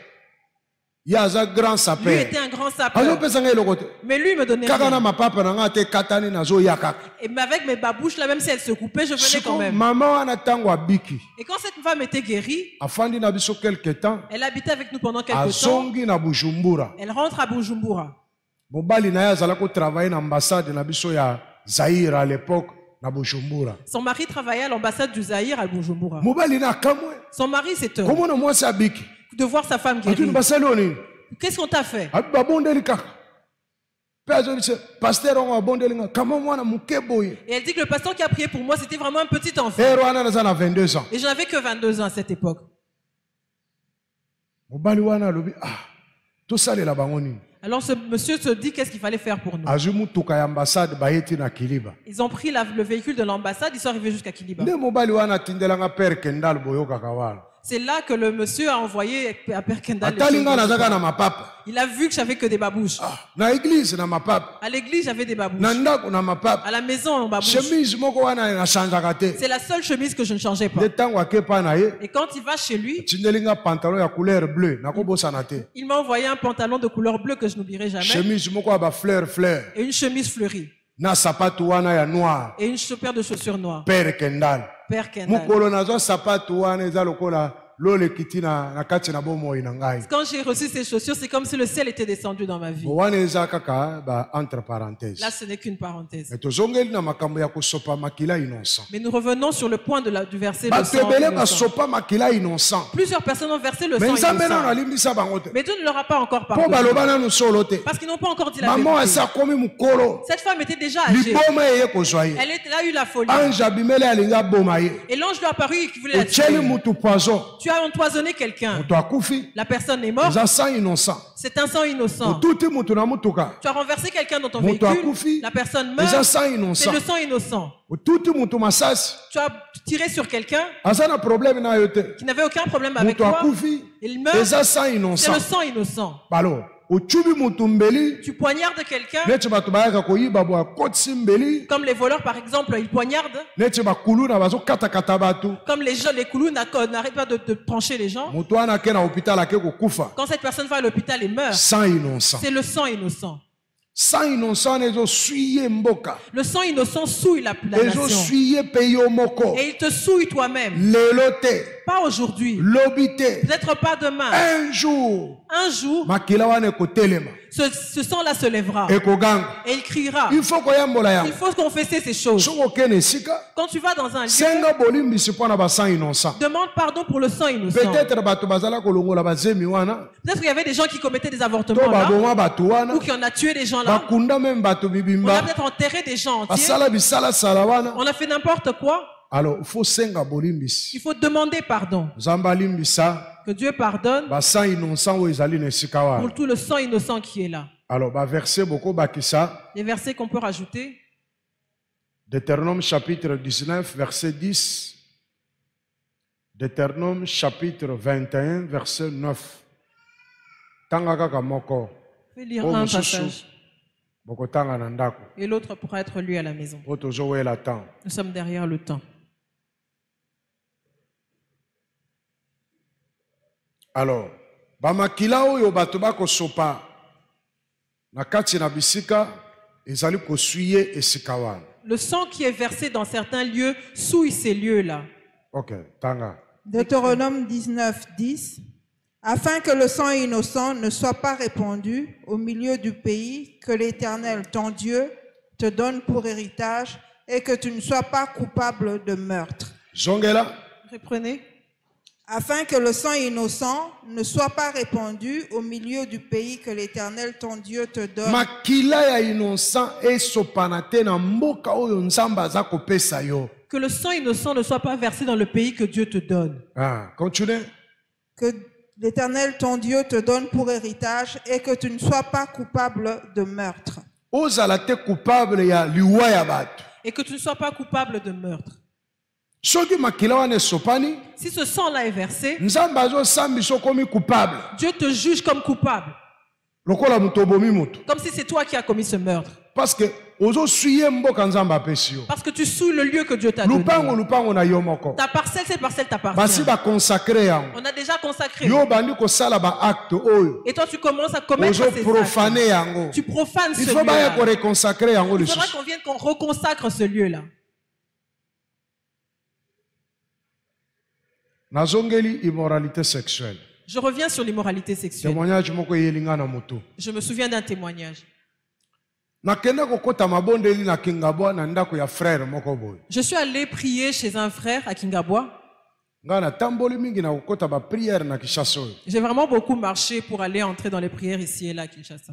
Il y a un grand sapeur. Lui était un grand sapeur. Mais lui me donnait rien. Et avec mes babouches là, même si elles se coupaient, je venais quand même. Et quand cette femme était guérie, elle habitait avec nous pendant quelques temps. Elle rentre à Bujumbura. Son mari travaillait à l'ambassade du Zaïre à Bujumbura. Son mari s'est heureux de voir sa femme guérie. Qu'est-ce qu'on t'a fait? Et elle dit que le pasteur qui a prié pour moi, c'était vraiment un petit enfant. Et je n'avais que 22 ans à cette époque. Alors ce monsieur se dit qu'est-ce qu'il fallait faire pour nous. Ils ont pris le véhicule de l'ambassade, ils sont arrivés jusqu'à Kiliba. C'est là que le monsieur a envoyé à Père Kendall. Il a vu que j'avais que des babouches. À l'église, j'avais des babouches. À la maison, on babouche. C'est la seule chemise que je ne changeais pas. Et quand il va chez lui, il m'a envoyé un pantalon de couleur bleue que je n'oublierai jamais. Et une chemise fleurie. Et une paire de chaussures noires. Père Kendall. Père Kendall. Quand j'ai reçu ces chaussures, c'est comme si le ciel était descendu dans ma vie. Là, ce n'est qu'une parenthèse. Mais nous revenons sur le point du verset le sang. Plusieurs personnes ont versé le sang innocent. Mais Dieu ne leur a pas encore pardonné. Parce qu'ils n'ont pas encore dit la vérité. Cette femme était déjà âgée. Elle a eu la folie. Et l'ange lui a apparu et qui voulait la tuer. Tu as empoisonné quelqu'un. La personne est morte. C'est un sang innocent. Tu as renversé quelqu'un dans ton véhicule. La personne meurt. C'est le sang innocent. Tu as tiré sur quelqu'un qui n'avait aucun problème avec toi. Il meurt. C'est le sang innocent. ochubi mutumbeli Tu poignardes quelqu'un, neti bato bayaka koyiba bo akotisi mbeli comme les voleurs par exemple, ils poignardent, neti bakuluna bazokatakata bato comme les gens, les coulous n'arrêtent pas de trancher les gens. moto wana ake na hôpital ake kokufa Quand cette personne va à l'hôpital et meurt, sang innocent c'est le sang innocent. sang innocent ezosui ye mboka Le sang innocent souille la nation. ezosui ye pe yo moko Et il te souille toi-même. lelo te Pas aujourd'hui, lobi te peut-être pas demain. un jour Un jour, makila wana ekotelema ce sang-là se lèvera ekoganga et il criera. il faut koyambola Il yango faut confesser ces choses. soki okende esika Quand tu vas dans un lieu, senga bolimbisi mpo na basang innocent demande pardon pour le sang innocent. peut-être bato bazala kolongola bazemi wana Peut-être qu'il y avait des gens qui commettaient des to avortements là, baboma bato wana ou qui en a tué des gens là. bakunda meme bato On a bibimba peut-être enterré des gens entiers. basala bisalasala wana On a fait n'importe quoi. alors il faut senga bolimbisi Il faut demander pardon. nzambe alimbisa Que Dieu pardonne basang innocent oyo ezali na esika wana pour tout le sang innocent qui est là. alors baverset bokobakisa Les versets qu'on peut rajouter. Deutéronome chapitre 19 verset 10 Deutéronome chapitre 21 verset 9 tanga kaka moko Je vais lire Oh, un monsieur passage bokotanga na ndako et l'autre pourra être lu à la maison. po tozowela temps Nous sommes derrière le temps. alors bamakila oyo bato bakosopa na kati na bisika ezali kosuye esika wana. Le sang qui est versé dans certains lieux souille ces lieux-là. Ok, tanga. Deutéronome 19, 10. Afin que le sang innocent ne soit pas répandu au milieu du pays que l'Éternel, ton Dieu, te donne pour héritage et que tu ne sois pas coupable de meurtre. Zongela. Reprenez. Afin que le sang innocent ne soit pas répandu au milieu du pays que l'Éternel, ton Dieu, te donne. Makila ya innocent esopana te na mboka oyo nzamba aza kopesa yo. Que le sang innocent ne soit pas versé dans le pays que Dieu te donne. Ah, continue. Que l'Éternel, ton Dieu, te donne pour héritage et que tu ne sois pas coupable de meurtre. Ozala te coupable ya liwa ya bato. Et que tu ne sois pas coupable de meurtre. Soki makila wana esopani, Si ce sang-là est versé, nzamba azosambi so komi coupable. Dieu te juge comme coupable. Lokola muto bomi mutu. Comme si c'est toi qui as commis ce meurtre. Parce que ozo suye mboka nzamba apesi yo. Parce que tu souilles le lieu que Dieu t'a donné. Lupango na yo moko. Ta parcelle, cette parcelle Basi t'appartient. ba consacrer yango. On a déjà consacré. Yo bandi ko sala ba acte oyo. Et toi, tu commences à commettre Ozo ces profaner actes. yango. Tu profanes ce Il faut pas ko lieu-là. reconsacrer yango Il faudra lisusu. qu'on vienne qu'on reconsacre ce lieu-là. Nazongeli immoralité sexuelle. Je reviens sur l'immoralité sexuelle. Témoignage moko yelinga na mutu. Je me souviens d'un témoignage. Nakenda kokota mabondeli na Kingabwa na ndako ya frère moko boy. Je suis allé prier chez un frère à Kingabwa. Nga na tamboli mingi na kokota ba prière na Kinshasa oyo. J'ai vraiment beaucoup marché pour aller entrer dans les prières ici et là à Kinshasa.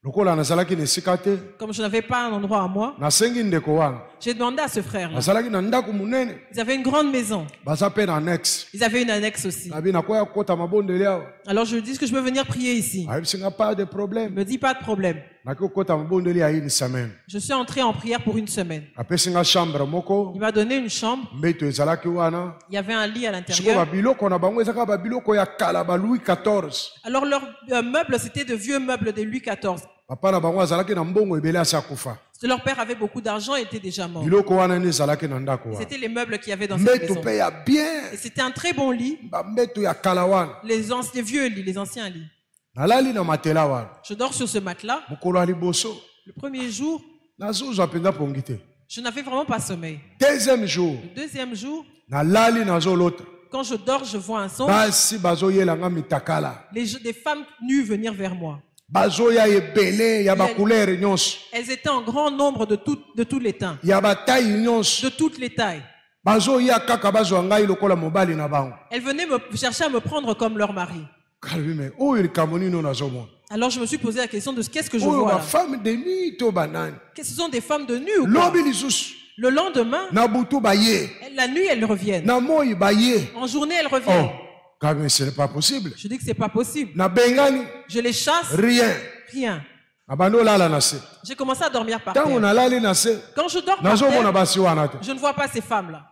Lokola nazalaki na esika te, Comme je n'avais pas un endroit à moi, nasengi ndeko wana. j'ai demandé à ce frère-là. Nazalaki na ndako munene, Ils avaient une grande maison. baza pe na annexe. Ils avaient une annexe aussi. Nabi nakoya kokota mabondeli awa. Alors je lui dis que je peux venir prier ici. Ayebisinga pas de Il problème. me dit pas de problème. Naki kokota mabondeli ya une semaine. Je suis entré en prière pour une semaine. Apesinga chambre moko, Il m'a donné une chambre. mbeto ezalaki wana. Il y avait un lit à Siko ba l'intérieur. biloko na bango ezaka ba biloko ya kala ba Louis XIV. Alors leurs meubles, c'était de vieux meubles de Louis XIV. Papa na bango azalaki na mbongo ebele asa kufa. Leur père avait beaucoup d'argent et était déjà mort. Biloko wana ne ezalaki na ndako wana. C'était les meubles qu'il y avait dans cette Mbeto maison. pe ya bien. Et c'était un très bon lit. Ba mbeto ya kala wana. Les vieux lits, les anciens lits. Nalali na matela wana. Je dors sur ce matelas. Mokolo ya liboso. Le premier jour, Nazozwa penza pongi te. je n'avais vraiment pas sommeil. Deuxième jour, Le deuxième jour, nalali nazolota. quand je dors, je vois un songe. Basi bazoyelanga mitakala. Des femmes nues venir vers moi. Bazoya ebele ya ba couleur nyonso. Elles étaient en grand nombre de tous les teints, Ya ba taille nyonso. de toutes les tailles. Bazoya kaka bazwa ngai lokola mobali na bango. Elles venaient me chercher à me prendre comme leur mari. Kalbi me oyo likamoni no nazomona. Alors je me suis posé la question de qu'est-ce que je Oyo vois ba là. femme de nuit to banani. Ce sont des femmes de nuit ou quoi? Lobi lisusu. Le lendemain, Na butu baye. la nuit, elles reviennent. Na moi baye. En journée, elles reviennent. Oh, Kalbi ce n'est pas possible. Je dis que c'est pas possible. Na bengani Je les chasse, rien. rien. Abando lala na se. J'ai commencé à dormir par Tango terre. na lali na se. Quand je dors par Nazomona terre, basi wana te. je ne vois pas ces femmes-là.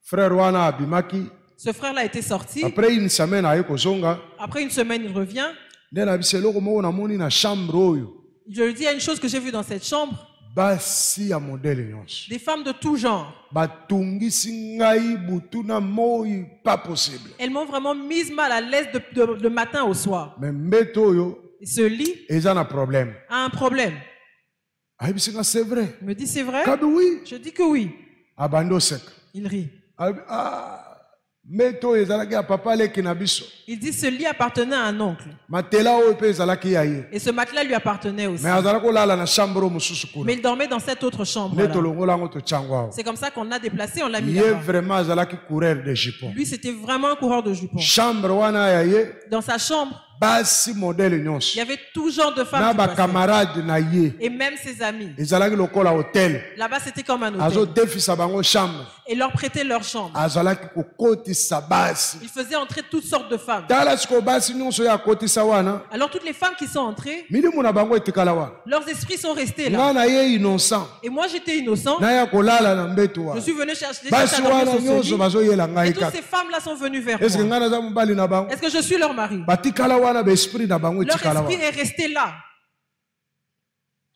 Frère wana abimaki. Ce frère-là était sorti. Après une semaine aye kozonga. Après une semaine, il revient. nde na biso eloko moko namoni na chambre oyo Je lui dis, il y a une chose que j'ai vue dans cette chambre. basi ya modele nyonso Des femmes de tout genre. batungisi ngai butu na moi pas possible. Elles m'ont vraiment mise mal à l'aise de matin au soir. Mais mbeto oyo Et ce lit eza na problème. a un problème. Ayebisi nga c'est vrai. Il me dit, c'est vrai? Kabi oui. Je dis que oui. Abando sek. Il rit. Mbeto oyo ezalaki ya papa aleki na biso. Il dit, ce lit appartenait à un oncle. Matela oyo mpe ezalaki ya ye. Et ce matelas lui appartenait aussi. Mais azalaki kolala na chambre oyo mosusu kuna. Mais il dormait dans cette autre chambre. Nde tolongola yango totyango awa. C'est comme ça qu'on l'a déplacé, on l'a mis Ye là-bas. vraiment azalaki coureur de jupon. Lui, c'était vraiment un coureur de jupons. Chambre wana ya ye Dans sa chambre, basi modele nyonso. il y avait tout genre de femmes Na qui ba passaient. camarade na ye. Et même ses amis. Ezalaki lokola hotel. Là-bas, c'était comme un Azo hôtel. defisa bango chambre. Et leur prêtait leur chambre. Azalaki kokotisa basi. Il faisait entrer toutes sortes de femmes. Tala siko basi nyonso ya kotisa wana. Alors toutes les femmes qui sont entrées, Milimu na bango etikala wana. leurs esprits sont restés là. Nga na ye innocent. Et moi, j'étais innocent. Na ya kolala na mbeto Je wana. suis venu chercher Basi à dormir wana sur ce nyonso lit. bazoyela Et ngai toutes kaka. ces femmes-là sont venues vers Est-ce que moi. nga naza mobali na bango? Est-ce que je suis leur mari? Batikala wana ba esprit na bango Leur etikala esprit wana. est resté là.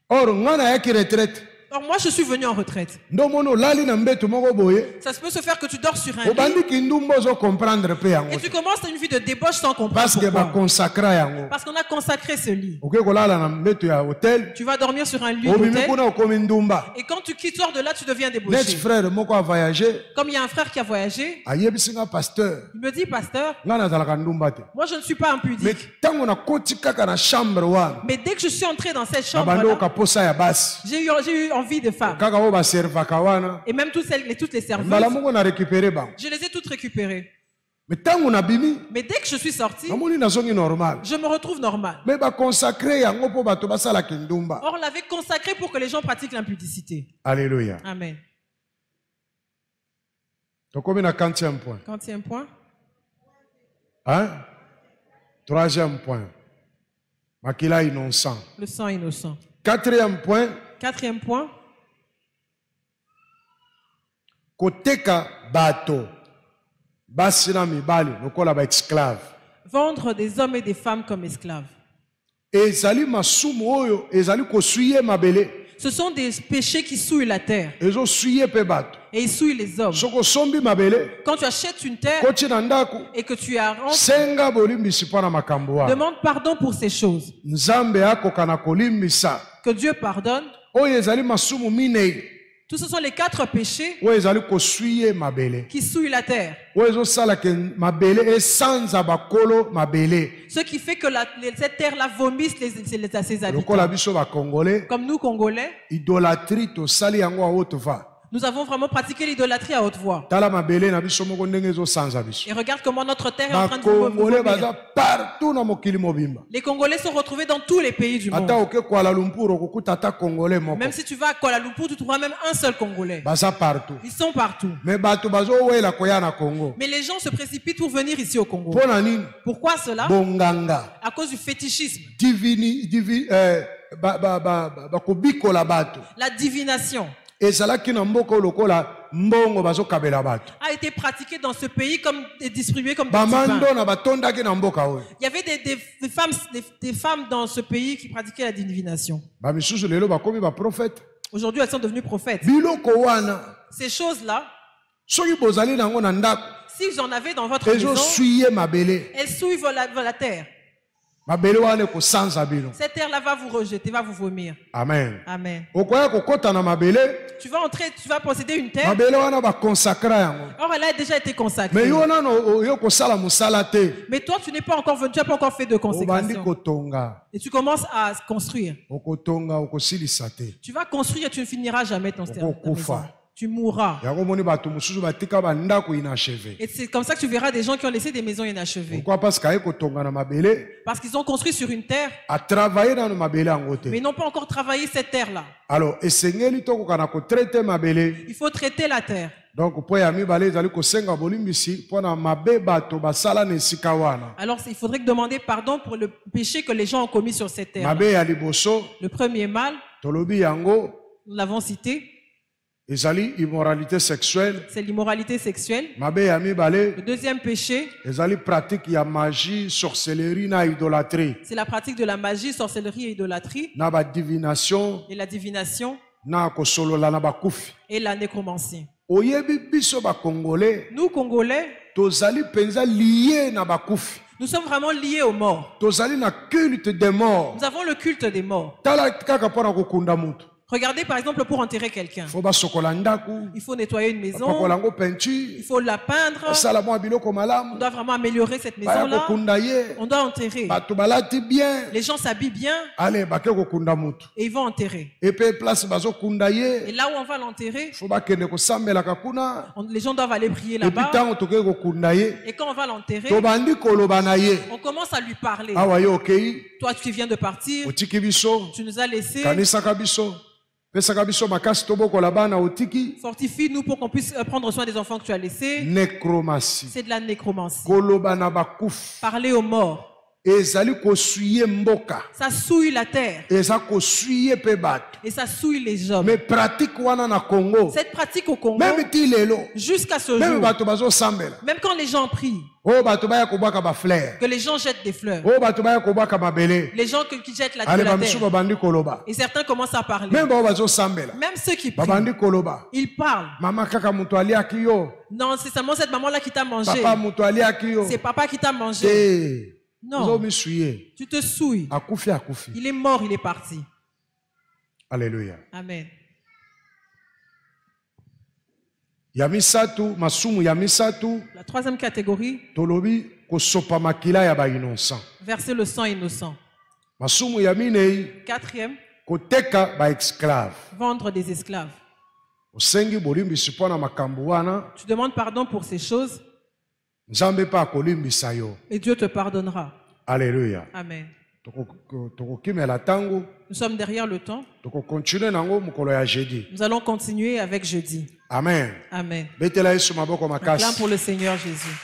Or nga na yaki retraite. Alors moi, je suis venu en retraite. Ndo mono lali na mbeto moko boye. Ça se peut se faire que tu dors sur un lit Obandi kindumbo zo comprendre pe yango. et tu commences une vie de débauche sans comprendre Parce que ba pourquoi. consacra yango. Parce qu'on a consacré ce lit. Ok kolala na mbeto ya hotel. Tu vas dormir sur un lit Obimi d'hôtel kuna okomi ndumba. et quand tu quittes hors de là, tu deviens Net débauché. frère moko a voyagé. Comme il y a un frère qui a voyagé, Ayebisi nga pasteur. il me dit, pasteur, Nga nazalaka ndumba te. moi je ne suis pas Mais impudique. tango na koti kaka na chambre wana. Mais dès que je suis entré dans cette Na bando chambre-là, kaposa ya basi. j'ai eu envie de femmes. Kaka o ba servaka wana. Et même toutes les serveuses, Mbala moko na récupérer bango. je les ai toutes récupérées. Mais tango na bimi. Mais dès que je suis sorti, Namoni nazongi normal. je me retrouve normal. Mais ba consacrer yango po bato basala kindumba. Or, on l'avait consacré pour que les gens pratiquent l'impudicité. Alléluia. Amen. Tokomi na 40e point. 40e point. Hein? 3e point. Makila innocent. Le sang innocent. 4e point. 4e point. Koteka bato. Basi na mibali. Lokola ba esclave. Vendre des hommes et des femmes comme esclaves. Ezali masumu oyo. Ezali kosuye mabele. Ce sont des péchés qui souillent la terre. Ezo suye pe bato. Et ils souillent les hommes. Soko sombi mabele. Quand tu achètes une terre Koti na ndako. et que tu arranges, Senga bolimbisi mpona makambo wana. demande pardon pour ces choses. Nzambe akoka na kolimbisa. Que Dieu pardonne. Oyo ezali masumu minei. Tous ce sont les 4 péchés Oyo ezali kosuye mabele. qui souillent la terre. Oyo ezosala ke mabele esanza bakolo mabele. Ce qui fait que cette terre-là vomisse ses habitants. Lokola biso ba Congolais, Comme nous, Congolais, idolâtrie tosali yango a haute va. nous avons vraiment pratiqué l'idolâtrie à haute voix. Tala mabele na biso moko ndenge ezosanza biso. Et regarde comment notre terre est en Ba train de Congolais baza vomir. partout na mokili mobimba. Les Congolais sont retrouvés dans tous les pays du monde. Ata oke Kuala Lumpur okukuta ata Congolais moko. Même si tu vas à Kuala Lumpur, tu trouveras même un seul Congolais. Baza partout. Ils sont partout. Mais bato bazo wela koya na Congo. Mais les gens se précipitent pour venir ici au Congo. Pona nini? Pourquoi cela? Bonganga. À cause du fétichisme, bakobikola bato. la divination Ezalaki na mboka lokola mbongo bazokabela bato. a été pratiquée dans ce pays comme et distribuée comme des petits Bamando pains. na batondaki na mboka oyo. Il y avait des femmes dans ce pays qui pratiquaient la divination. Bamisusu lelo bakomi ba prophète. Aujourd'hui, elles sont devenues prophètes. Biloko wana Ces choses-là, soki bozali nango na ndako si j'en avais dans votre maison, ezosuye mabele. elles souillent la terre. Mabele wana ekosanza bino. Cette terre-là va vous rejeter, va vous vomir. Amen. Amen. Okoya kokota na mabele, Tu vas entrer, tu vas posséder une terre. mabele wana bakonsakra yango. Or, elle a déjà été consacrée. Mais yo nano yo kosala mosala te. Mais toi, tu n'es pas encore venu, tu n'as pas encore fait de Obandi consécration. kotonga. Et tu commences à construire. Okotonga okosilisa te. Tu vas construire et tu ne finiras jamais ta Okufa. maison. Tu mourras. Yango moni bato mosusu batika bandako inachevé. Et c'est comme ça que tu verras des gens qui ont laissé des maisons inachevées. Pourquoi? Parce qu'aye kotonga na mabele, Parce qu'ils ont construit sur une terre, a travaillé dans le mabele yango te. mais ils n'ont pas encore travaillé cette terre-là. Alors, esengeli tokoka na kotraite mabele. Il faut traiter la terre. Donc, po ya mibale ezali kosenga bolimbisi pona mabe bato basala na esika wana. Alors, il faudrait demander pardon pour le péché que les gens ont commis sur cette terre. Mabe ya liboso, Le premier mal, tolobi yango, nous l'avons cité, ezali immoralité sexuelle. C'est l'immoralité sexuelle. Mabe ya mibale Le deuxième péché, ezali pratique ya magie, sorcellerie na idolâtrie. c'est la pratique de la magie, sorcellerie et idolâtrie, Na ba divination et la divination na kosolola na bakufi. et la nécromancie. Oyebi biso ba Congolais Nous, Congolais, tozali penza lié na bakufi. nous sommes vraiment liés aux morts. Tozali na culte des morts. Nous avons le culte des morts. Tala kaka pona kokunda mutu. Regardez par exemple pour enterrer quelqu'un. Faut ba sokola ndaku. Il faut nettoyer une maison, Pakola ngo il peinture. faut la peindre, Sala mwa biloko on malamu. doit vraiment améliorer cette Baya maison-là, kokunda ye. on doit enterrer. Bato balati bien. Les gens s'habillent bien Allez, bake kokunda mutu. et ils vont enterrer. Et pe place bazo kunda Et ye. là où on va l'enterrer, Faut bakende kosambelaka kuna. les gens doivent aller prier Et puis là-bas. tango toke kokunda ye. Et quand on va l'enterrer, Tobandi koloba na ye. on commence à lui parler. Awa yo okei. Toi, tu viens de partir, Otiki biso. tu nous as laissés. Kanisaka biso. Pesaka biso makasi tobokola bana otiki. Fortifie-nous pour qu'on puisse prendre soin des enfants que tu as laissés. Nécromancie. C'est de la nécromancie. Koloba na bakufi. Parler aux morts. Ezali kosuye mboka. Ça souille la terre Eza kosuye pe bato. et ça souille les hommes. Mais pratique wana na Congo. Cette pratique au Congo, Même ti lelo. jusqu'à ce Même jour, bato bazo sambela. même quand les gens prient, Oh bato baya kobwaka ba fleur. que les gens jettent des fleurs, Oh bato baya kobwaka mabele. les gens qui jettent de Ale la bamisu terre, babandi koloba. et certains commencent à parler. Même bao bazo sambela. Même ceux qui prient, Babandi koloba. ils parlent. Mama kaka mutu aliaki yo. Non, c'est seulement cette maman-là qui t'a mangé. Papa mutu aliaki yo. C'est papa qui t'a mangé. Eh. Non. Ozo misuye. Tu te souilles. Akufi akufi. Il est mort, il est parti. Alléluia. Amen. Yamisatu, masumu yamisatu, La troisième catégorie, tolobi kosopa makila ya ba innocent. verser le sang innocent. Masumu yaminei Quatrième, koteka ba esclave. vendre des esclaves. Osengi bolimbisi mpona makambo wana, Tu demandes pardon pour ces choses Nzambe pa kolimbisa yo. et Dieu te pardonnera. Alléluia. Amen. Tokokimela tango, Nous sommes derrière le temps. tokokontinue nango mokolo ya jeudi. Nous allons continuer avec jeudi. Amen. Amen. Betela Yesu maboko Acclame makasi. pour le Seigneur Jésus.